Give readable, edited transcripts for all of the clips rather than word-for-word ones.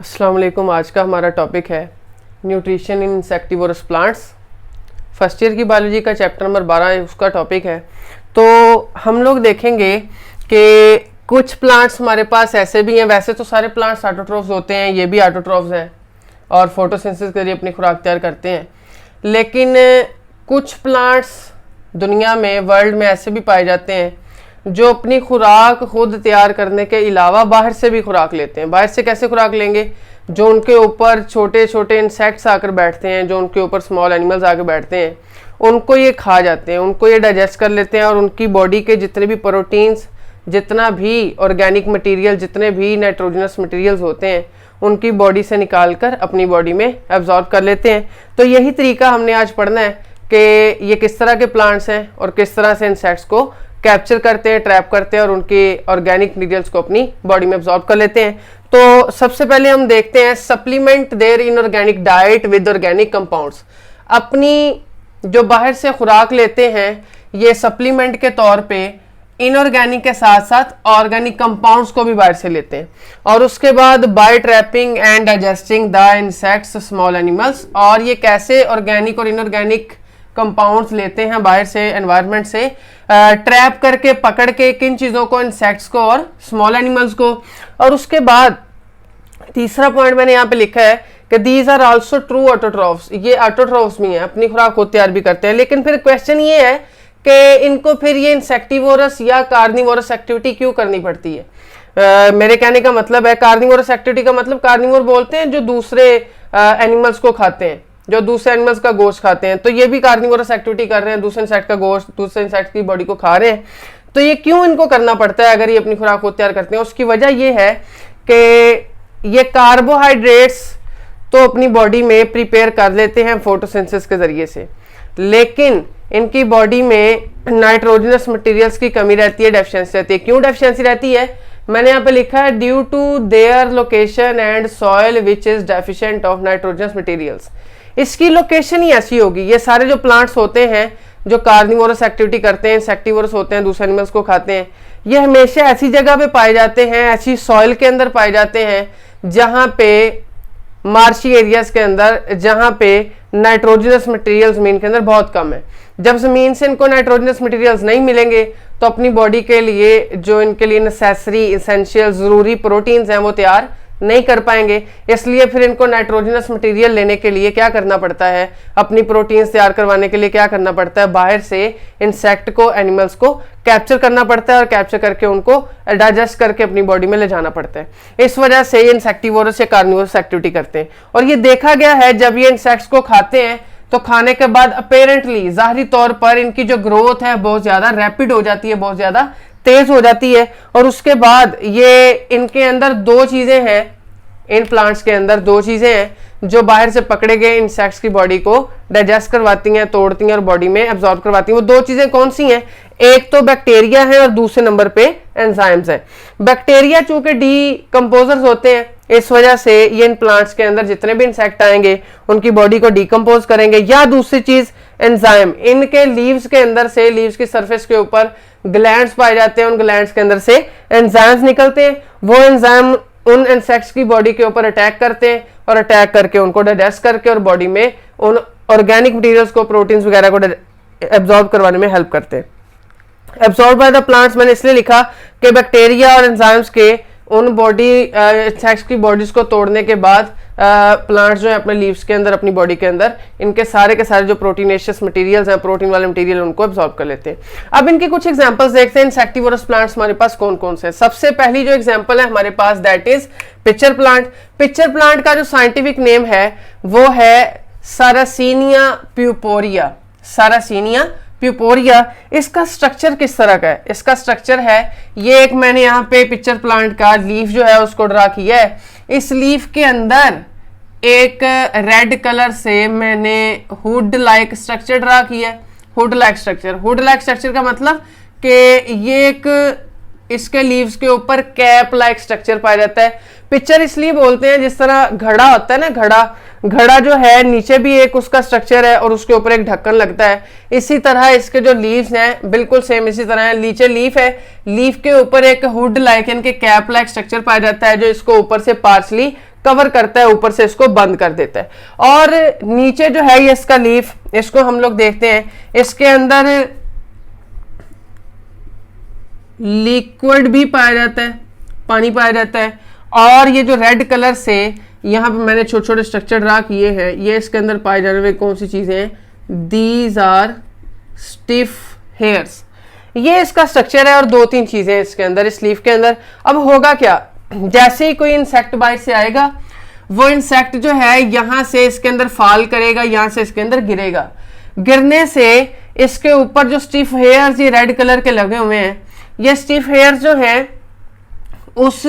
अस्सलाम वालेकुम। आज का हमारा टॉपिक है nutrition in insectivorous plants. First year की बायोलॉजी का चैप्टर नंबर 12 है, उसका टॉपिक है। तो हम लोग देखेंगे कि कुछ प्लांट्स हमारे पास ऐसे भी हैं, वैसे तो सारे प्लांट्स ऑटोट्रोफ्स होते हैं, ये भी ऑटोट्रोफ्स हैं और फोटोसिंथेसिस के जरिए अपनी खुराक तैयार करते हैं। लेकिन कुछ प्लांट्स दुनिया में, वर्ल्ड में ऐसे भी पाए जाते हैं जो अपनी खुराक खुद तैयार करने के अलावा बाहर से भी खुराक लेते हैं। बाहर से कैसे खुराक लेंगे? जो उनके ऊपर छोटे छोटे इंसेक्ट्स आकर बैठते हैं, जो उनके ऊपर स्मॉल एनिमल्स आकर बैठते हैं, उनको ये खा जाते हैं, उनको ये डाइजेस्ट कर लेते हैं और उनकी बॉडी के जितने भी प्रोटीन्स, जितना भी ऑर्गेनिक मटेरियल, जितने भी नाइट्रोजनस मटेरियल्स होते हैं, उनकी बॉडी से निकाल कर अपनी बॉडी में एब्जॉर्ब कर लेते हैं। तो यही तरीका हमने आज पढ़ना है कि ये किस तरह के प्लांट्स हैं और किस तरह से इंसेक्ट्स को कैप्चर करते हैं, ट्रैप करते हैं और उनके ऑर्गेनिक मटेरियल्स को अपनी बॉडी में एब्जॉर्ब कर लेते हैं। तो सबसे पहले हम देखते हैं supplement their inorganic diet with organic compounds. अपनी जो बाहर से खुराक लेते हैं, ये सप्लीमेंट के तौर पे इनऑर्गेनिक के साथ साथ ऑर्गेनिक कंपाउंड्स को भी बाहर से लेते हैं। और उसके बाद by trapping and digesting the insects small animals. और ये कैसे ऑर्गेनिक और इनऑर्गेनिक कंपाउंड्स लेते हैं बाहर से, एनवायरनमेंट से, ट्रैप करके, पकड़ के, किन चीज़ों को? इंसेक्ट्स को और स्मॉल एनिमल्स को। और उसके बाद तीसरा पॉइंट मैंने यहाँ पे लिखा है कि these are also true autotrophs. ये ऑटोट्रोफ्स भी हैं, अपनी खुराक खुद तैयार भी करते हैं। लेकिन फिर क्वेश्चन ये है कि इनको फिर ये इंसेक्टिवोरस या कार्निवोरस एक्टिविटी क्यों करनी पड़ती है? मेरे कहने का मतलब है, कार्निवोरस एक्टिविटी का मतलब, कार्निवोर बोलते हैं जो दूसरे एनिमल्स को खाते हैं, जो दूसरे एनिमल्स का गोश्त खाते हैं। तो ये भी कार्निवोरस एक्टिविटी कर रहे हैं, दूसरे इंसेक्ट का गोश्त, दूसरे इंसेक्ट की बॉडी को खा रहे हैं। तो ये क्यों इनको करना पड़ता है अगर ये अपनी खुराक खुद तैयार करते हैं? उसकी वजह ये है कि ये कार्बोहाइड्रेट्स तो अपनी बॉडी में प्रिपेयर कर लेते हैं फोटोसिंथेसिस के जरिए से, लेकिन इनकी बॉडी में नाइट्रोजनस मटेरियल्स की कमी रहती है, डेफिशिएंसी रहती है। क्यों डेफिशिएंसी रहती है? मैंने यहाँ पे लिखा है due to their location and soil which is deficient of nitrogenous materials. इसकी लोकेशन ही ऐसी होगी। ये सारे जो प्लांट्स होते हैं जो कार्निवोरस एक्टिविटी करते हैं, इंसेक्टिवोरस होते हैं, दूसरे एनिमल्स को खाते हैं, ये हमेशा ऐसी जगह पे पाए जाते हैं, ऐसी सॉइल के अंदर पाए जाते हैं जहां पे मार्शी एरियाज के अंदर, जहां पे नाइट्रोजनस मटेरियल जमीन के अंदर बहुत कम है। जब जमीन से इनको नाइट्रोजनस मटेरियल्स नहीं मिलेंगे तो अपनी बॉडी के लिए जो इनके लिए नेसेसरी, एसेंशियल, जरूरी प्रोटीन्स हैं वो तैयार नहीं कर पाएंगे। इसलिए फिर इनको नाइट्रोजनस मटेरियल लेने के लिए क्या करना पड़ता है? अपनी प्रोटीन्स तैयार करवाने के लिए क्या करना पड़ता है? बाहर से इंसेक्ट को, एनिमल्स को कैप्चर करना पड़ता है और कैप्चर करके उनको डाइजेस्ट करके अपनी बॉडी में ले जाना पड़ता है। इस वजह से ये इंसेक्टिवोरस या कार्निवोरस एक्टिविटी करते हैं। और ये देखा गया है जब ये इंसेक्ट्स को खाते हैं तो खाने के बाद अपेरेंटली, जाहिरी तौर पर इनकी जो ग्रोथ है बहुत ज्यादा रैपिड हो जाती है, बहुत ज्यादा तेज हो जाती है। और उसके बाद ये इनके अंदर दो चीजें हैं, इन प्लांट्स के अंदर दो चीजें हैं जो बाहर से पकड़े गए इंसेक्ट्स की बॉडी को डाइजेस्ट करवाती हैं, तोड़ती हैं और बॉडी में एब्जॉर्ब करवाती हैं। वो दो चीजें कौन सी हैं? एक तो बैक्टीरिया है और दूसरे नंबर पे एंजाइम्स है। बैक्टीरिया चूंकि डीकंपोजर्स होते हैं, इस वजह से ये इन प्लांट्स के अंदर जितने भी इंसेक्ट आएंगे उनकी बॉडी को डीकंपोज करेंगे। या दूसरी चीज एंजाइम, इनके लीव्स के अंदर से, लीव्स की सरफेस के ऊपर ग्लैंड्स पाए जाते हैं, उन ग्लैंड्स के अंदर से एंजाइम्स निकलते हैं। वो एंजाइम उन इंसेक्ट्स की बॉडी के ऊपर अटैक करते हैं और अटैक करके उनको डाइजेस्ट करके और बॉडी में उन ऑर्गेनिक मटेरियल्स को, प्रोटीन्स वगैरह को एब्जॉर्ब करवाने में हेल्प करते हैं। एब्जॉर्ब बाय द प्लांट्स मैंने इसलिए लिखा कि बैक्टीरिया और एंजाइम्स के उन बॉडी इंसेक्ट्स की बॉडीज को तोड़ने के बाद प्लांट्स जो है अपने लीव्स के अंदर, अपनी बॉडी के अंदर, इनके सारे के सारे जो प्रोटीनेशियस मटेरियल्स हैं, प्रोटीन वाले मटेरियल, उनको एब्जॉर्ब कर लेते हैं। अब इनके कुछ एग्जांपल्स देखते हैं। इंसेक्टिवोरस प्लांट्स हमारे पास कौन कौन से हैं? सबसे पहली जो एग्जांपल है हमारे पास, that is pitcher plant. Pitcher plant का जो साइंटिफिक नेम है वो है सारासीनिया प्यूपोरिया। सारासीनिया प्यूपोरिया। इसका स्ट्रक्चर किस तरह का है? इसका स्ट्रक्चर है, ये एक मैंने यहाँ पे पिक्चर प्लांट का लीफ जो है उसको ड्रा किया है। इस लीफ के अंदर एक रेड कलर से मैंने हुड लाइक स्ट्रक्चर ड्रा किया है। Hood like structure, hood like structure का मतलब कि ये एक, इसके लीव्स के ऊपर कैप लाइक स्ट्रक्चर पाया जाता है। पिक्चर इसलिए बोलते हैं, जिस तरह घड़ा होता है ना, घड़ा जो है नीचे भी एक उसका स्ट्रक्चर है और उसके ऊपर एक ढक्कन लगता है, इसी तरह इसके जो लीव्स हैं बिल्कुल सेम इसी तरह है। नीचे लीफ है, लीफ के ऊपर एक हुड लाइक यानी कि कैप लाइक स्ट्रक्चर पाया जाता है जो इसको ऊपर से पार्शली कवर करता है, ऊपर से इसको बंद कर देता है। और नीचे जो है ये इसका लीफ, इसको हम लोग देखते हैं, इसके अंदर लिक्विड भी पाया जाता है, पानी पाया जाता है। और ये जो रेड कलर से यहाँ पे मैंने छोटे छोटे स्ट्रक्चर ड्रा किए हैं, ये इसके अंदर पाए जाने वाली कौन सी चीजें हैं? These are stiff hairs. ये इसका स्ट्रक्चर है और 2-3 चीजें हैं इसके अंदर, इस लीफ के अंदर। अब होगा क्या, जैसे ही कोई इंसेक्ट बाइट से आएगा, वो इंसेक्ट जो है यहां से इसके अंदर फॉल करेगा, यहां से इसके अंदर गिरेगा। गिरने से इसके ऊपर जो स्टिफ हेयर्स ये रेड कलर के लगे हुए हैं, ये स्टिफ हेयर्स जो है उस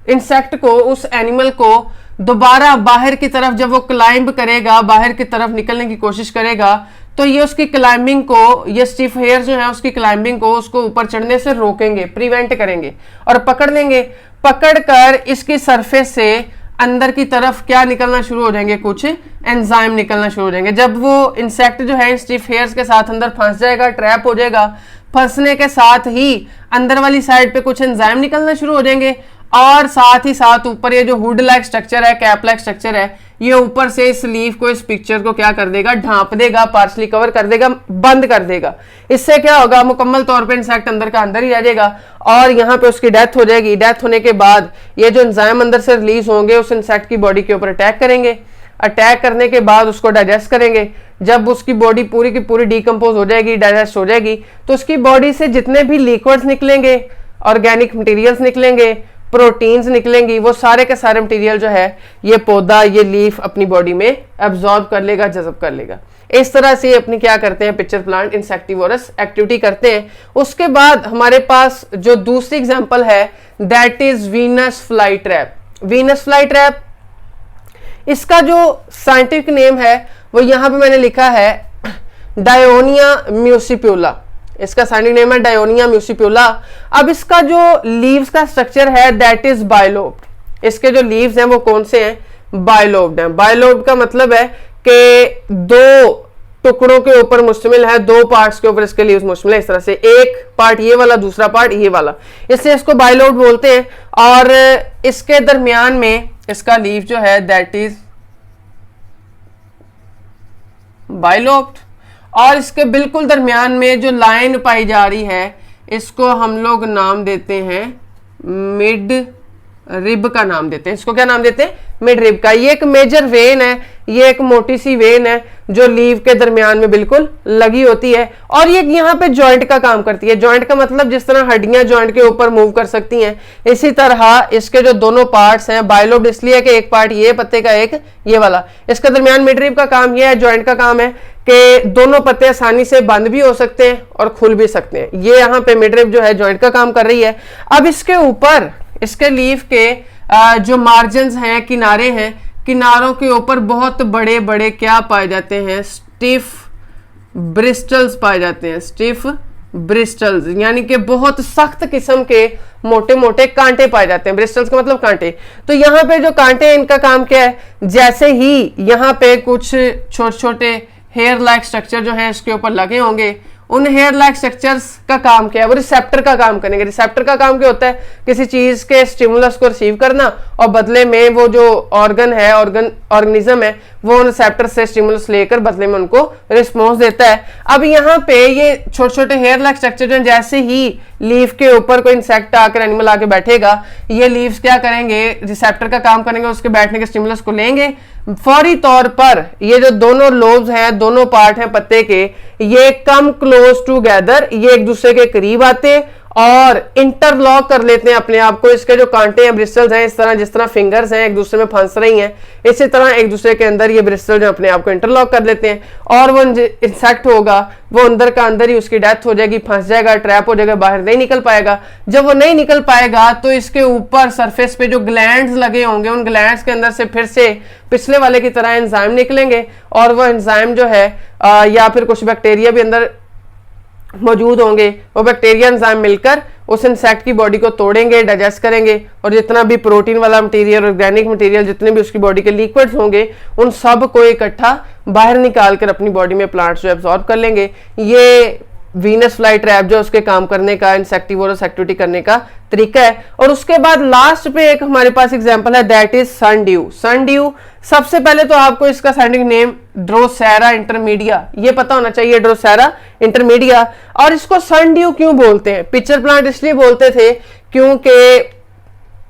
इंसेक्ट को, उस एनिमल को दोबारा बाहर की तरफ जब वो क्लाइंब करेगा, बाहर की तरफ निकलने की कोशिश करेगा, तो ये उसकी क्लाइंबिंग को, ये स्टिफ हेयर जो है उसकी क्लाइंबिंग को, उसको ऊपर चढ़ने से रोकेंगे, प्रिवेंट करेंगे और पकड़ लेंगे। पकड़कर इसकी सरफेस से अंदर की तरफ क्या निकलना शुरू हो जाएंगे? कुछ एंजाइम निकलना शुरू हो जाएंगे। जब वो इंसेक्ट जो है स्टिफ हेयर्स के साथ अंदर फंस जाएगा, ट्रैप हो जाएगा, फंसने के साथ ही अंदर वाली साइड पे कुछ एंजाइम निकलना शुरू हो जाएंगे और साथ ही साथ ऊपर ये जो हुड लाइक स्ट्रक्चर है, कैप लाइक स्ट्रक्चर है, ये ऊपर से इस लीफ को, इस पिक्चर को क्या कर देगा? ढांप देगा, पार्शली कवर कर देगा, बंद कर देगा। इससे क्या होगा? मुकम्मल तौर पे इंसेक्ट अंदर का अंदर ही रह जाएगा और यहाँ पे उसकी डेथ हो जाएगी। डेथ होने के बाद ये जो एंजाइम अंदर से रिलीज होंगे उस इंसेक्ट की बॉडी के ऊपर अटैक करेंगे। अटैक करने के बाद उसको डाइजेस्ट करेंगे। जब उसकी बॉडी पूरी की पूरी डिकम्पोज हो जाएगी, डाइजेस्ट हो जाएगी, तो उसकी बॉडी से जितने भी लिक्विड्स निकलेंगे, ऑर्गेनिक मटेरियल्स निकलेंगे, प्रोटीन्स निकलेंगी, वो सारे के सारे मटेरियल जो है ये पौधा, ये लीफ अपनी बॉडी में एब्जॉर्ब कर लेगा, जज़ब कर लेगा। इस तरह से अपनी क्या करते हैं? पिक्चर प्लांट इंसेक्टिवोरस एक्टिविटी करते हैं। उसके बाद हमारे पास जो दूसरी एग्जांपल है that is Venus fly trap. Venus fly trap, इसका जो साइंटिफिक नेम है वो यहां पे मैंने लिखा है डायोनिया म्यूसिप्यूला। इसका साइंटिफिक नेम है डायोनिया म्यूसिप्यूला। अब इसका जो लीव्स का स्ट्रक्चर है दैट इज बायलोब्ड। इसके जो लीव्स हैं वो कौन से हैं? बायलोब्ड हैं। बायलोब्ड का मतलब है कि 2 टुकड़ों के ऊपर मुश्तमिल है, 2 पार्ट्स के ऊपर इसके लीव्स मुश्तमिल है। इस तरह से एक पार्ट ये वाला, दूसरा पार्ट ये वाला, इससे इसको बायलोब्ड बोलते हैं। और इसके दरमियान में इसका लीफ जो है दैट इज बायलोब्ड। और इसके बिल्कुल दरमियान में जो लाइन पाई जा रही है इसको हम लोग नाम देते हैं मिड रिब का नाम देते हैं। इसको क्या नाम देते हैं? मिड रिब का। ये एक मेजर वेन है, ये एक मोटी सी वेन है जो लीव के दरमियान में बिल्कुल लगी होती है और ये यहाँ पे जॉइंट का काम करती है। जॉइंट का मतलब जिस तरह हड्डियां जॉइंट के ऊपर मूव कर सकती हैं, इसी तरह इसके जो दोनों पार्ट्स हैं, बायलोब्ड इसलिए कि एक पार्ट ये पत्ते का, एक ये वाला, इसके दरमियान मिड रिब का काम ये है, जॉइंट का काम है कि दोनों पत्ते आसानी से बंद भी हो सकते हैं और खुल भी सकते हैं। ये यहाँ पे मिड रिब जो है जॉइंट का काम कर रही है। अब इसके ऊपर, इसके लीफ के जो मार्जिन्स हैं, किनारे हैं, किनारों के ऊपर बहुत बड़े बड़े क्या पाए जाते हैं? स्टिफ ब्रिस्टल्स पाए जाते हैं। स्टिफ ब्रिस्टल्स यानी कि बहुत सख्त किस्म के मोटे मोटे कांटे पाए जाते हैं। ब्रिस्टल्स का मतलब कांटे। तो यहाँ पे जो कांटे हैं इनका काम क्या है? जैसे ही यहाँ पे कुछ छोटे छोटे हेयर लाइक स्ट्रक्चर जो है इसके ऊपर लगे होंगे, उन हेयर लाइक स्ट्रक्चर्स का काम क्या है? वो रिसेप्टर का काम करेंगे। रिसेप्टर का काम क्या होता है? किसी चीज के स्टिमुलस को रिसीव करना और बदले में वो जो ऑर्गन है, ऑर्गेनिज्म है, वो उन रिसेप्टर से स्टिमुलस लेकर बदले में उनको रिस्पॉन्स देता है। अब यहाँ पे ये छोटे छोटे हेयर लाइक स्ट्रक्चर जो जैसे ही लीफ के ऊपर कोई इंसेक्ट आकर, एनिमल आके बैठेगा, ये लीव्स क्या करेंगे? रिसेप्टर का काम करेंगे, उसके बैठने के स्टिमुलस को लेंगे। फौरी तौर पर ये जो दोनों लोब्स हैं, दोनों पार्ट हैं पत्ते के, ये कम क्लोज टूगेदर, ये एक दूसरे के करीब आते हैं और इंटरलॉक कर लेते हैं अपने आप को। इसके जो कांटे हैं, ब्रिस्टल्स हैं, इस तरह जिस तरह फिंगर्स हैं एक दूसरे में फंस रही हैं, इसी तरह एक दूसरे के अंदर ये ब्रिस्टल जो अपने आप को इंटरलॉक कर लेते हैं और वो इंसेक्ट होगा, वो अंदर का अंदर ही उसकी डेथ हो जाएगी, फंस जाएगा, ट्रैप हो जाएगा, बाहर नहीं निकल पाएगा। जब वो नहीं निकल पाएगा तो इसके ऊपर सरफेस पे जो ग्लैंड्स लगे होंगे, उन ग्लैंड्स के अंदर से फिर से पिछले वाले की तरह एंजाइम निकलेंगे और वो एंजाइम जो है या फिर कुछ बैक्टीरिया भी अंदर मौजूद होंगे, वो बैक्टीरिया एंजाइम मिलकर उस इंसेक्ट की बॉडी को तोड़ेंगे, डाइजेस्ट करेंगे और जितना भी प्रोटीन वाला मटेरियल, ऑर्गेनिक मटेरियल, जितने भी उसकी बॉडी के लिक्विड्स होंगे, उन सब को इकट्ठा बाहर निकाल कर अपनी बॉडी में प्लांट्स जो एब्जॉर्ब कर लेंगे। ये वीनस फ्लाई ट्रैप जो उसके काम करने का, इंसेक्टिवोरस एक्टिविटी करने का तरीका है। और उसके बाद लास्ट पे एक हमारे पास एग्जांपल है, that is sundew. Sundew, सबसे पहले तो आपको इसका साइंटिफिक नेम ड्रोसेरा इंटरमीडिया ये पता होना चाहिए, ड्रोसेरा इंटरमीडिया। और इसको सन ड्यू क्यों बोलते हैं? पिक्चर प्लांट इसलिए बोलते थे क्योंकि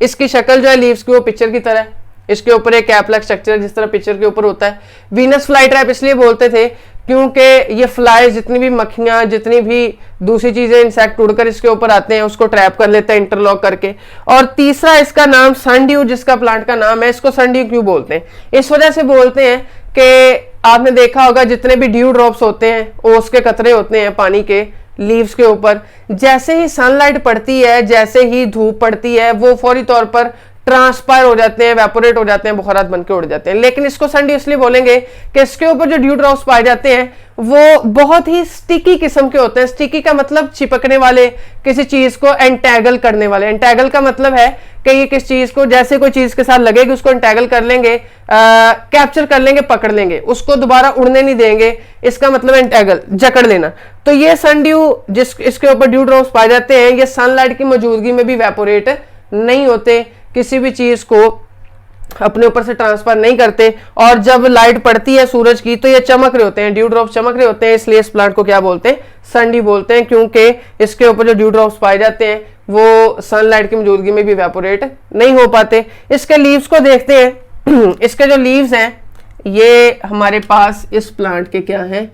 इसकी शक्ल जो है लीव्स की वो पिक्चर की तरह है, इसके ऊपर एक कैप लाइक स्ट्रक्चर जिस तरह पिक्चर के ऊपर होता है। वीनस फ्लाई ट्रैप इसलिए बोलते थे क्योंकि ये फ्लाई, जितनी भी मक्खियां, जितनी भी दूसरी चीजें, इंसेक्ट उड़कर इसके ऊपर आते हैं उसको ट्रैप कर लेते हैं इंटरलॉक करके। और तीसरा इसका नाम सन ड्यू, जिसका प्लांट का नाम है, इसको सन ड्यू क्यों बोलते हैं? इस वजह से बोलते हैं कि आपने देखा होगा जितने भी ड्यू ड्रॉप्स होते हैं, ओस के कतरे होते हैं पानी के लीव्स के ऊपर, जैसे ही सनलाइट पड़ती है, जैसे ही धूप पड़ती है, वो फौरी तौर पर ट्रांसपायर हो जाते हैं, वेपोरेट हो जाते हैं, बुखारात बन के उड़ जाते हैं। लेकिन इसको सन ड्यू इसलिए बोलेंगे कि इसके ऊपर जो ड्यू ड्रॉप्स पाए जाते हैं वो बहुत ही स्टिकी किस्म के होते हैं। स्टिकी का मतलब चिपकने वाले, किसी चीज को एंटैगल करने वाले। एंटैगल का मतलब है कि ये किस चीज को, जैसे कोई चीज के साथ लगेगी उसको एंटैगल कर लेंगे, कैप्चर कर लेंगे, पकड़ लेंगे, उसको दोबारा उड़ने नहीं देंगे। इसका मतलब एंटैगल, जकड़ लेना। तो ये सन ड्यू, जिस इसके ऊपर ड्यू ड्रॉप्स पाए जाते हैं, ये सनलाइट की मौजूदगी में भी वेपोरेट नहीं होते, किसी भी चीज को अपने ऊपर से ट्रांसफर नहीं करते। और जब लाइट पड़ती है सूरज की तो ये चमक रहे होते हैं, ड्यू ड्रॉप्स चमक रहे होते हैं, इसलिए इस प्लांट को क्या बोलते हैं? सन ड्यू बोलते हैं, क्योंकि इसके ऊपर जो ड्यू ड्रॉप्स पाए जाते हैं वो सनलाइट की मौजूदगी में भी वेपोरेट नहीं हो पाते। इसके लीव्स को देखते हैं। इसके जो लीव्स हैं, ये हमारे पास इस प्लांट के क्या हैं?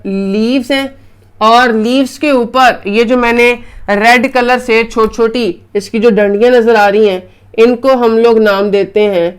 लीव्स हैं। और लीव्स के ऊपर ये जो मैंने रेड कलर से छोटी छोटी इसकी जो डंडियां नजर आ रही हैं, इनको हम लोग नाम देते हैं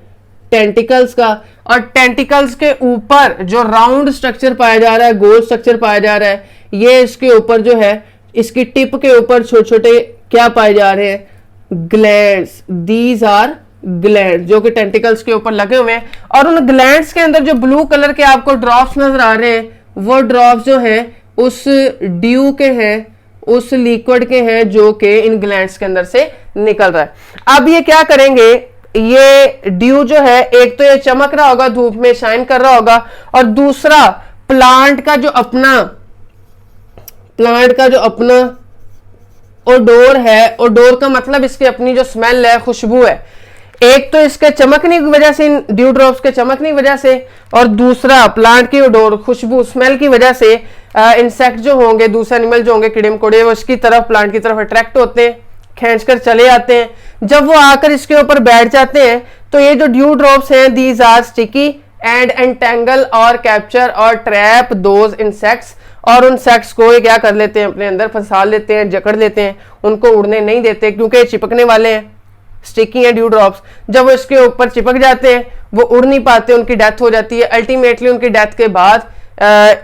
टेंटिकल्स का। और टेंटिकल्स के ऊपर जो राउंड स्ट्रक्चर पाया जा रहा है, गोल स्ट्रक्चर पाया जा रहा है, ये इसके ऊपर जो है, इसकी टिप के ऊपर छोटे छोटे क्या पाए जा रहे हैं? ग्लैंड्स। दीज आर ग्लैंड, जो कि टेंटिकल्स के ऊपर लगे हुए हैं। और उन ग्लैंड्स के अंदर जो ब्लू कलर के आपको ड्रॉप्स नजर आ रहे हैं, वो ड्रॉप्स जो हैं उस ड्यू के हैं, उस लिक्विड के हैं जो कि इन ग्लैंड्स के अंदर से निकल रहा है। अब ये क्या करेंगे? ये ड्यू जो है, एक तो ये चमक रहा होगा, धूप में शाइन कर रहा होगा, और दूसरा प्लांट का जो अपना ओडोर है, ओडोर का मतलब इसकी अपनी जो स्मेल है, खुशबू है। एक तो इसके चमकने की वजह से, इन ड्यू ड्रॉप्स के चमकने की वजह से, और दूसरा प्लांट की ओडोर, खुशबू, स्मेल की वजह से इंसेक्ट जो होंगे, दूसरे एनिमल जो होंगे, कीड़े मकोड़े, वो इसकी तरफ, प्लांट की तरफ अट्रैक्ट होते हैं, खींचकर चले आते हैं। जब वो आकर इसके ऊपर बैठ जाते हैं तो ये जो ड्यू ड्रॉप्स हैं, these are sticky and entangle और कैप्चर और ट्रैप दोज इंसेक्ट्स। और उन सेक्ट्स को ये क्या कर लेते हैं? अपने अंदर फंसा लेते हैं, जकड़ लेते हैं, उनको उड़ने नहीं देते, क्योंकि चिपकने वाले हैं, स्टिकी है ड्यू ड्रॉप्स। जब वो इसके ऊपर चिपक जाते हैं, वो उड़ नहीं पाते, उनकी डेथ हो जाती है। अल्टीमेटली उनकी डेथ के बाद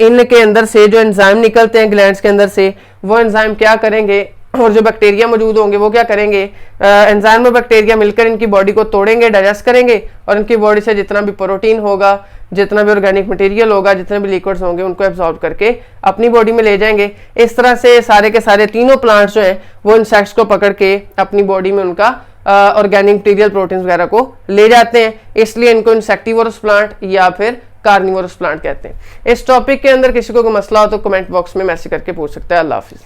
इनके अंदर से जो एंजाइम निकलते हैं ग्लैंड्स के अंदर से, वो एंजाइम क्या करेंगे, और जो बैक्टीरिया मौजूद होंगे वो क्या करेंगे? एंजाइम और बैक्टीरिया मिलकर इनकी बॉडी को तोड़ेंगे, डाइजेस्ट करेंगे, और इनकी बॉडी से जितना भी प्रोटीन होगा, जितना भी ऑर्गेनिक मटेरियल होगा, जितने भी लिक्विड्स होंगे, उनको एब्जॉर्ब करके अपनी बॉडी में ले जाएंगे। इस तरह से सारे के सारे तीनों प्लांट्स जो हैं वो इंसेक्ट्स को पकड़ के अपनी बॉडी में उनका ऑर्गेनिक मटेरियल, प्रोटीन्स वगैरह को ले जाते हैं। इसलिए इनको इंसेक्टिवोरस प्लांट या फिर कार्निवोरस प्लांट कहते हैं। इस टॉपिक के अंदर किसी को कोई मसला हो तो कमेंट बॉक्स में मैसेज करके पूछ सकते हैं। अल्लाह हाफिज।